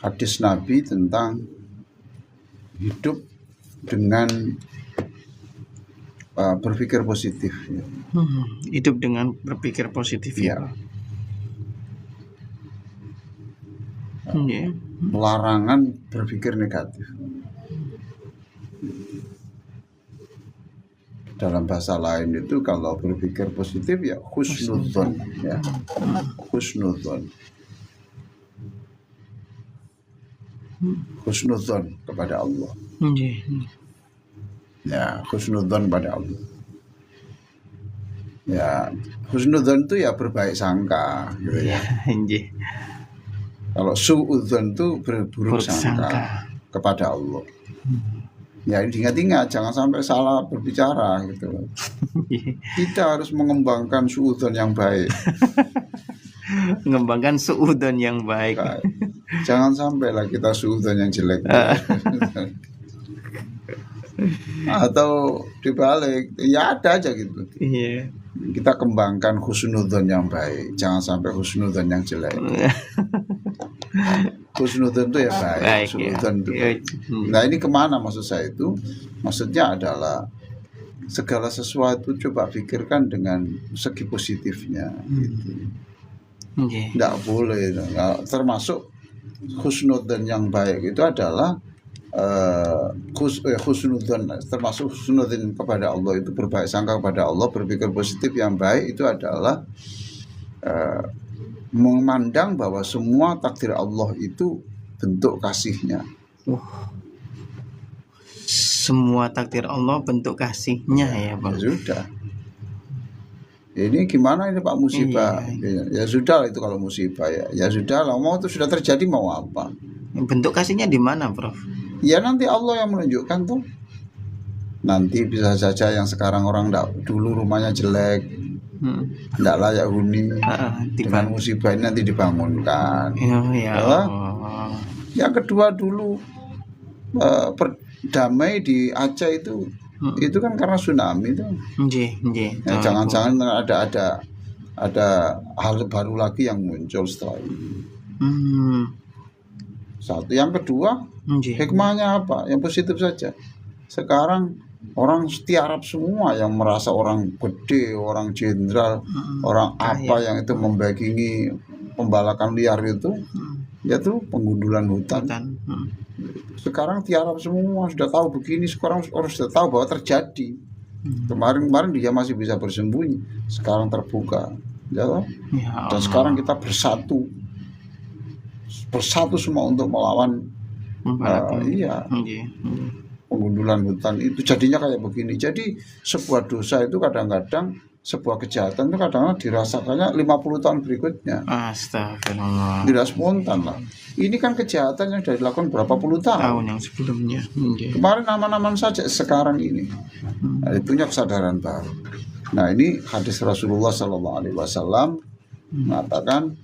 hadis Nabi tentang hidup dengan berpikir positif. Hidup dengan berpikir positif ya. Ya. Larangan berpikir negatif. Dalam bahasa lain itu kalau berpikir positif ya husnudzon, ya. Husnudzon. Husnudzon kepada Allah. Ya, husnudzon pada Allah. Ya, husnudzon itu ya berbaik sangka, gitu ya. Kalau suudzon itu berburuk sangka kepada Allah. Ya, ingat-ingat jangan sampai salah berbicara gitu. Kita harus mengembangkan suudzon yang baik. Mengembangkan suudzon yang baik. Jangan sampailah kita suudzon yang jelek. Atau dibalik, ya ada aja gitu. Iya. Kita kembangkan husnudzon yang baik, jangan sampai husnudzon yang jelek. Husnudzon itu ya baik, husnudzon itu baik. Nah, ini kemana maksud saya itu? Maksudnya adalah segala sesuatu coba pikirkan dengan segi positifnya gitu. Nggak boleh, termasuk husnudzon yang baik itu adalah husnudzon, termasuk husnudzon kepada Allah itu berbaik sangka kepada Allah, berpikir positif yang baik itu adalah memandang bahwa semua takdir Allah itu bentuk kasihnya. Semua takdir Allah bentuk kasihnya ya Bang. Ya sudah. Ini gimana ini Pak musibah? Ya sudah itu kalau musibah ya sudah lah, mau itu sudah terjadi mau apa? Bentuk kasihnya di mana, Prof? Ya nanti Allah yang menunjukkan tuh. Nanti bisa saja yang sekarang orang dulu rumahnya jelek, tidak layak huni, dengan musibah ini nanti dibangunkan. Yang kedua dulu damai di Aceh itu kan karena tsunami itu. Ya, jangan-jangan ada hal baru lagi yang muncul setelah ini. Satu, yang kedua hikmahnya apa? Yang positif saja. Sekarang orang tiarap semua yang merasa orang gede, orang jenderal, orang apa yang itu membackingi pembalakan liar itu, yaitu penggundulan hutan. Sekarang tiarap semua, sudah tahu begini, sekarang orang sudah tahu bahwa terjadi. Kemarin dia masih bisa bersembunyi, sekarang terbuka, ya. Dan sekarang kita bersatu semua untuk melawan penggundulan hutan itu. Jadinya kayak begini. Jadi sebuah dosa itu kadang-kadang, sebuah kejahatan itu kadang-kadang dirasakannya 50 tahun berikutnya. Astagfirullah. Tidak spontan lah. Ini kan kejahatan yang sudah dilakukan berapa puluh tahun yang sebelumnya. Kemarin aman-aman saja, sekarang ini punya kesadaran baru. Nah, ini hadis Rasulullah SAW mengatakan,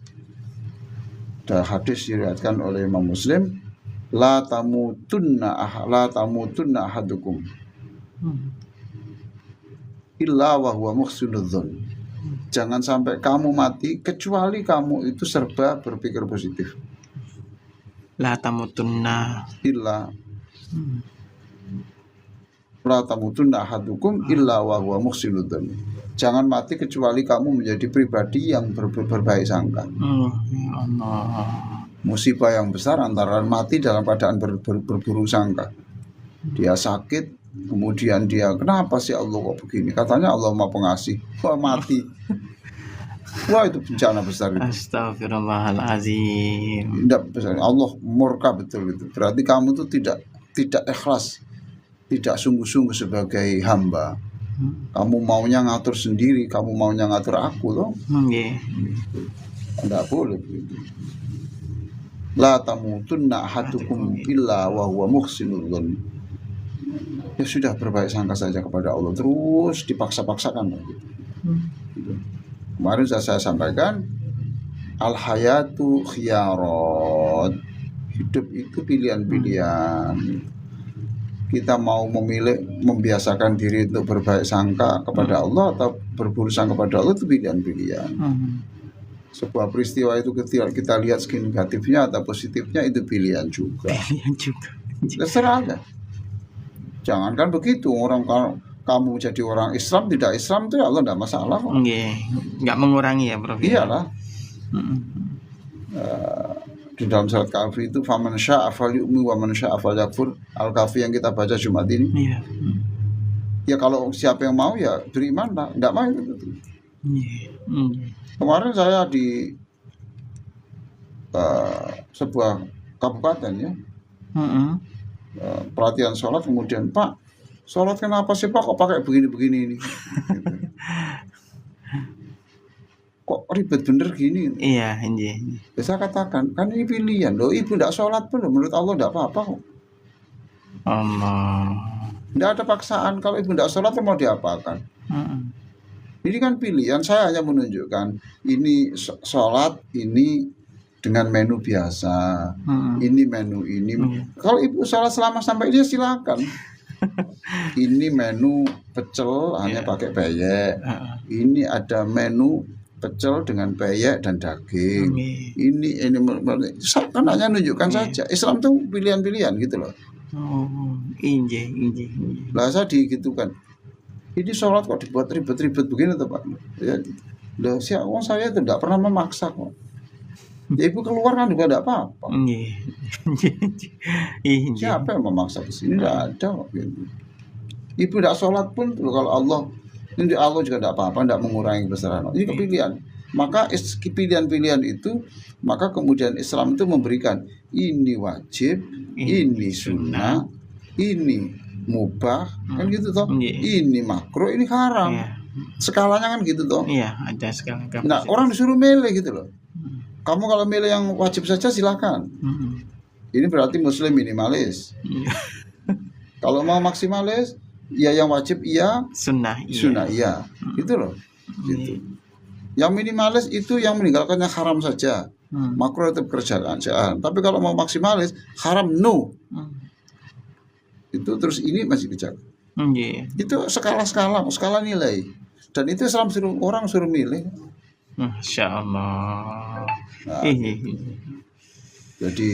hadis diriwayatkan oleh Imam Muslim, la tamutunna ahadukum illa wa huwa muhsinudzon. Jangan sampai kamu mati kecuali kamu itu serba berpikir positif. La tamutunna ahadukum illa wa huwa muhsinudzon. Jangan mati kecuali kamu menjadi pribadi yang berbaik sangka. Musibah yang besar antara mati dalam keadaan berburuk sangka. Dia sakit, kemudian dia, kenapa sih Allah kok begini? Katanya Allah Maha Pengasih. Wah, mati. Wah, itu bencana besar itu. Astagfirullahaladzim. Tidak besar. Allah murka betul itu. Berarti kamu tuh tidak ikhlas, tidak sungguh-sungguh sebagai hamba. Kamu maunya ngatur sendiri, kamu maunya ngatur aku loh. Tidak boleh begitu. La tamutunna ahadukum illa wa huwa muhsinudzon. Ya sudah, berbaik sangka saja kepada Allah, terus dipaksa-paksakan gitu. Kemarin saya sampaikan, al hayatu khiyarat. Hidup itu pilihan-pilihan. Kita mau memilih, membiasakan diri untuk berbaik sangka kepada Allah atau berburuk sangka kepada Allah, itu pilihan-pilihan. sebuah peristiwa itu kita lihat segi negatifnya atau positifnya, itu pilihan juga. Pilihan juga. Terserah aja. Jangankan begitu, orang kalau kamu jadi orang Islam tidak Islam itu Allah tidak masalah kok. Nggih, nggak mengurangi ya, Prof. Iyalah. Mm-mm. Di dalam surat Kahfi itu faman syaa falyu'min wa man syaa falyakfur, Al-Kahfi yang kita baca Jumat ini. Iya. Ya kalau siapa yang mau ya beriman lah, enggak mau itu. Iya. Nggih. Kemarin saya di sebuah kabupaten ya, Mm-mm. pelatihan sholat, kemudian Pak, sholat kenapa sih Pak kok pakai begini-begini ini? Gitu. Kok ribet bener gini? Iya, nggih. Ya, saya katakan, kan ini pilihan loh, ibu tidak sholat pun menurut Allah tidak apa-apa kok. Allah. Tidak ada paksaan, kalau ibu tidak sholat mau diapakan? Mm-mm. Ini kan pilihan, saya hanya menunjukkan ini sholat, ini dengan menu biasa, ini menu ini. Kalau ibu sholat selama sampai ini silakan. Ini menu pecel hanya pakai peyek, ini ada menu pecel dengan peyek dan daging. Ini kan hanya menunjukkan saja. Islam tuh pilihan-pilihan gitu loh. Oh, injih. Lah saya digitukan. Ini sholat kok dibuat ribet-ribet begini tuh Pak. Ya, loh, saya itu tidak pernah memaksa kok. Ya ibu keluar kan juga tidak apa-apa. Siapa yang memaksa ke sini? Tidak ada kok. Gitu. Ibu tidak sholat pun kalau Allah juga tidak apa-apa, tidak mengurangi kebesaran. Ini pilihan. Maka pilihan-pilihan itu, maka kemudian Islam itu memberikan ini wajib, ini sunnah, ini mubah, kan gitu toh. Ini makruh, ini haram. Skalanya kan gitu toh. Iya, ada skala. Nah, orang disuruh milih gitu loh. Kamu kalau milih yang wajib saja silakan. Ini berarti muslim minimalis. Kalau mau maksimalis, ya yang wajib iya, sunnah iya. Itu loh. Gitu. Yang minimalis itu yang meninggalkan yang haram saja. Makruh tetap kerjaan. Tapi kalau mau maksimalis, haram no. Itu terus ini masih kejar. Itu skala nilai. Dan itu Islam orang suruh milih. Masya Allah. Nah, jadi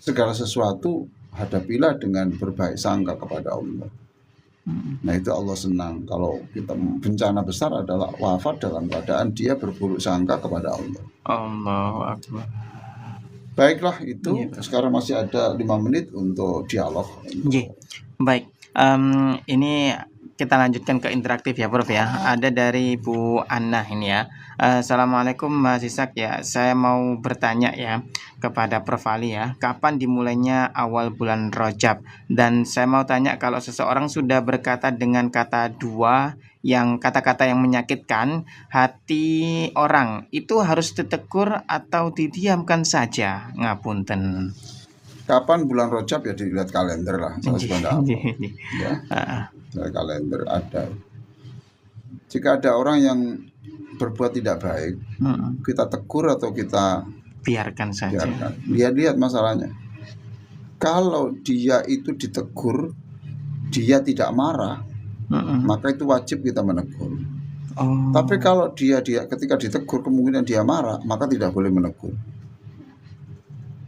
segala sesuatu hadapilah dengan berbaik sangka kepada Allah. Nah itu Allah senang kalau kita bencana besar adalah wafat dalam keadaan dia berburuk sangka kepada Allah. Allahu Akbar. Baiklah itu sekarang masih ada 5 menit untuk dialog. Baik, ini kita lanjutkan ke interaktif ya Prof ya. Ada dari Bu Anna ini ya. Assalamualaikum Mas Ishak ya. Saya mau bertanya ya kepada Prof Ali ya. Kapan dimulainya awal bulan Rajab? Dan saya mau tanya, kalau seseorang sudah berkata dengan kata dua, yang kata-kata yang menyakitkan hati orang, itu harus ditegur atau didiamkan saja? Ngapunten. Kapan bulan Rajab ya dilihat kalender lah. Ya, dari kalender ada. Jika ada orang yang berbuat tidak baik, kita tegur atau kita biarkan saja. Lihat masalahnya. Kalau dia itu ditegur, dia tidak marah, maka itu wajib kita menegur. Tapi kalau dia ketika ditegur kemungkinan dia marah, maka tidak boleh menegur.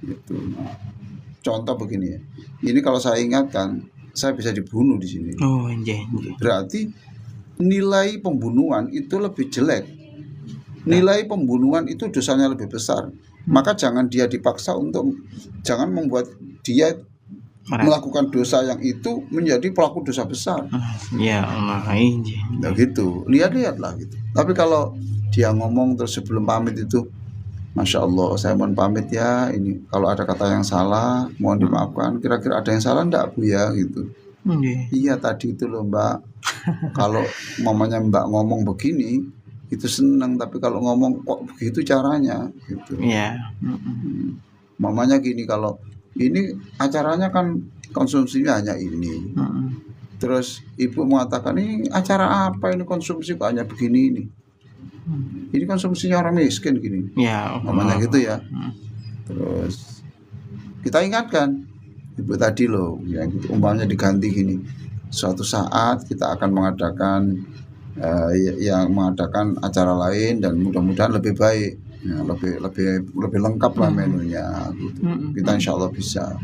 Gitu. Contoh begini ya. Ini kalau saya ingatkan, saya bisa dibunuh di sini. Berarti nilai pembunuhan itu lebih jelek. Nilai pembunuhan itu dosanya lebih besar. Maka jangan dia dipaksa jangan membuat dia melakukan dosa yang itu menjadi pelaku dosa besar. Ya Allah. Nah, gitu. Lihat-lihatlah gitu. Tapi kalau dia ngomong terus sebelum pamit itu, Masya Allah, saya mohon pamit ya. Ini kalau ada kata yang salah, mohon dimaafkan. Kira-kira ada yang salah enggak Bu ya gitu. Iya tadi itu loh Mbak. Kalau mamanya Mbak ngomong begini, itu seneng. Tapi kalau ngomong kok begitu caranya, gitu. Mamanya gini, kalau ini acaranya kan konsumsinya hanya ini. Terus ibu mengatakan ini acara apa ini konsumsi kok hanya begini ini. Ini konsumsinya orang miskin gini. Namanya gitu ya. Terus kita ingatkan ibu tadi loh, yang gitu, umpamanya diganti gini. Suatu saat kita akan mengadakan yang mengadakan acara lain, dan mudah-mudahan lebih baik, ya, lebih lengkap lah menunya gitu. Kita insya Allah bisa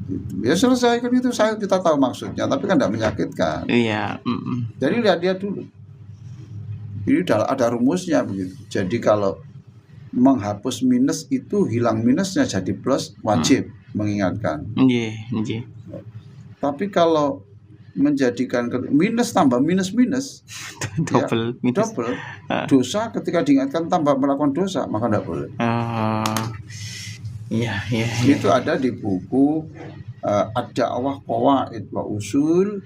gitu. Ya selesaikan itu, kita tahu maksudnya, tapi kan tidak menyakitkan. Iya. Jadi lihat dulu, ini ada rumusnya begitu. Jadi kalau menghapus minus itu hilang minusnya jadi plus, wajib mengingatkan. Nggih. Tapi kalau menjadikan minus tambah minus double minus. double dosa, ketika diingatkan tambah melakukan dosa, maka tidak boleh. Iya. Itu ada di buku Ad-Da'wah Qawaid wa Usul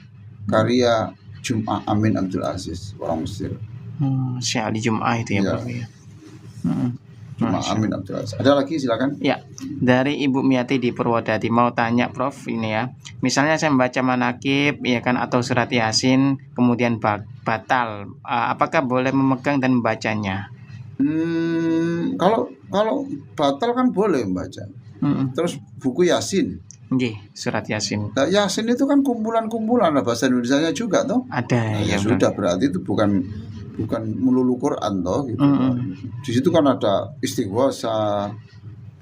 karya Jum'ah Amin Abdul Aziz, orang Mesir. Syekh Ali Jum'ah itu ya, Prof ya. Jum'ah Amin Abdul Aziz. Ada lagi, silakan. Ya, dari Ibu Miati di Purwodadi mau tanya Prof ini ya. Misalnya saya membaca manakib ya kan, atau surat Yasin kemudian batal, apakah boleh memegang dan membacanya? Kalau batal kan boleh membaca. Terus buku Yasin. Nggih, surat Yasin. Nah, Yasin itu kan kumpulan-kumpulan, bahasa Indonesianya juga toh. Ada ya sudah, berarti itu bukan melulu Quran toh gitu. Di situ kan ada istighosah,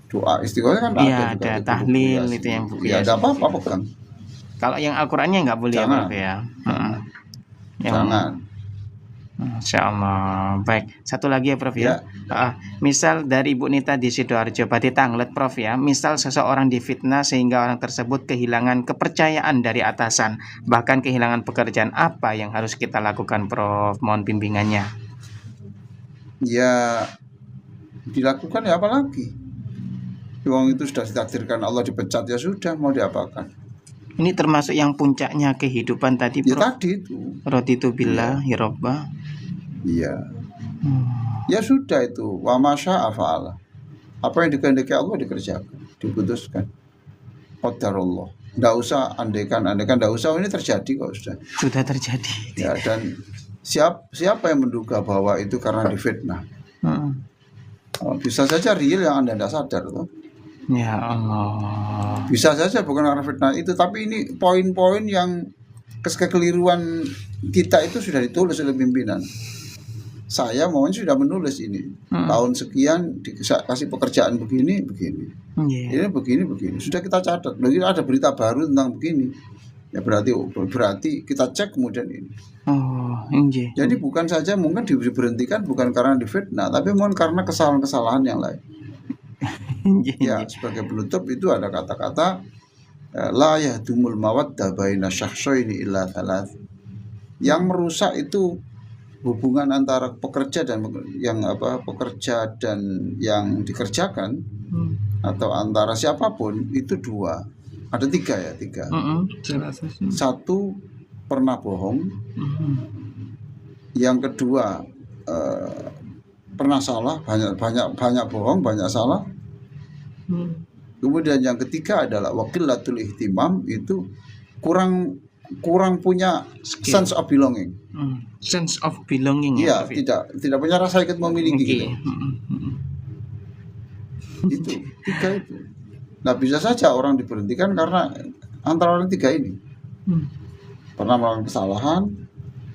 doa istighosah kan iya, ada tahlil itu yang buku ya, ada apa-apa pegang. Kalau yang Al-Qur'annya nggak boleh. Jangan. Ya. Jangan. Insya Allah. Baik, satu lagi ya Prof ya. Misal dari Ibu Nita di Sidoarjo, Pati Tanglet Prof ya. Misal seseorang difitnah sehingga orang tersebut kehilangan kepercayaan dari atasan, bahkan kehilangan pekerjaan, apa yang harus kita lakukan Prof? Mohon bimbingannya. Ya dilakukan ya, apalagi uang itu sudah ditakdirkan Allah dipecat, ya sudah, mau diapakan. Ini termasuk yang puncaknya kehidupan tadi Prof. Ya tadi itu raditu billahi robba. Iya. Ya sudah, itu wa masya afa'ala. Apa yang dikehendaki Allah dikerjakan, diputuskan. Qadarullah. Enggak usah andaikan, enggak usah, ini terjadi kok, sudah terjadi. Ya, dan siapa yang menduga bahwa itu karena difitnah? Bisa saja real yang Anda tidak sadar tuh. Ya Allah. Bisa saja bukan karena fitnah itu, tapi ini poin-poin yang kekeliruan kita itu sudah ditulis oleh pimpinan. Saya maunya sudah menulis ini. Tahun sekian dikasih pekerjaan begini. Ini begini. Sudah kita catat. Lagi ada berita baru tentang begini. Ya berarti kita cek kemudian ini. Jadi bukan saja mungkin diberhentikan bukan karena difitnah, tapi mungkin karena kesalahan-kesalahan yang lain. Ya, sebagai penutup itu ada kata-kata la yahdumul mawaddah baina syakhsaini illa thalath. Yang merusak itu hubungan antara pekerja dan yang dikerjakan, atau antara siapapun, itu dua. Ada tiga. Satu, pernah bohong. Yang kedua, pernah salah, banyak bohong, banyak salah. Kemudian yang ketiga adalah waqillatul ihtimam, itu kurang punya sense of belonging. Sense of belonging. Iya, tidak punya rasa ikut memiliki gitu. Itu tiga itu. Nah, bisa saja orang diberhentikan karena antara orang tiga ini. Pernah melakukan kesalahan,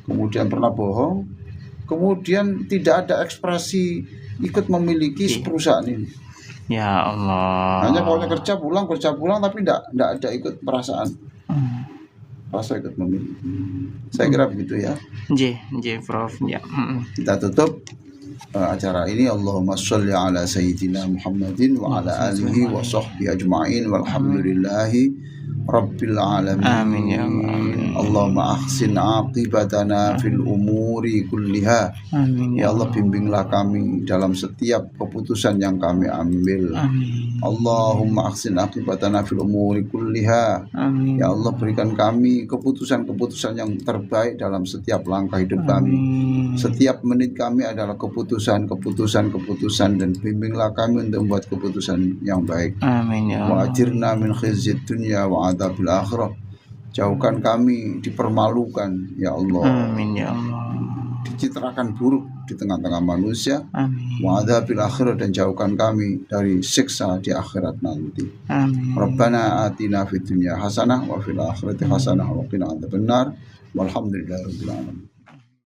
kemudian pernah bohong, kemudian tidak ada ekspresi ikut memiliki perusahaan ini. Ya Allah. Hanya kalau kerja pulang tapi tidak ada ikut perasaan. Rasa ikut memiliki. Saya kira begitu ya. Prof. Ya. Kita tutup acara ini. Allahumma sholli ala sayyidina Muhammadin wa ala alihi wa sahbihi ajma'in walhamdulillahi Rabbil alamin. Amin ya Allah. Allahumma ahsin aqibatana fil umuri kulliha. Amin ya Allah, bimbinglah kami dalam setiap keputusan yang kami ambil. Amin. Allahumma ahsin aqibatana fil umuri kulliha. Amin. Ya Allah, berikan kami keputusan-keputusan yang terbaik dalam setiap langkah hidup kami. Setiap menit kami adalah keputusan, dan bimbinglah kami untuk membuat keputusan yang baik. Amin ya Allah. Wa ajirna min khizyid dunya wa adabil akhirah. Jauhkan kami dipermalukan ya Allah. Amin ya Allah. Dicitrakan buruk di tengah-tengah manusia. Amin. Wa adabil akhirah, dan jauhkan kami dari siksa di akhirat nanti. Amin. Rabbana atina fid dunya hasanah wa fil akhirati hasanah wa qina adzabannar. Walhamdulillahirabbil alamin.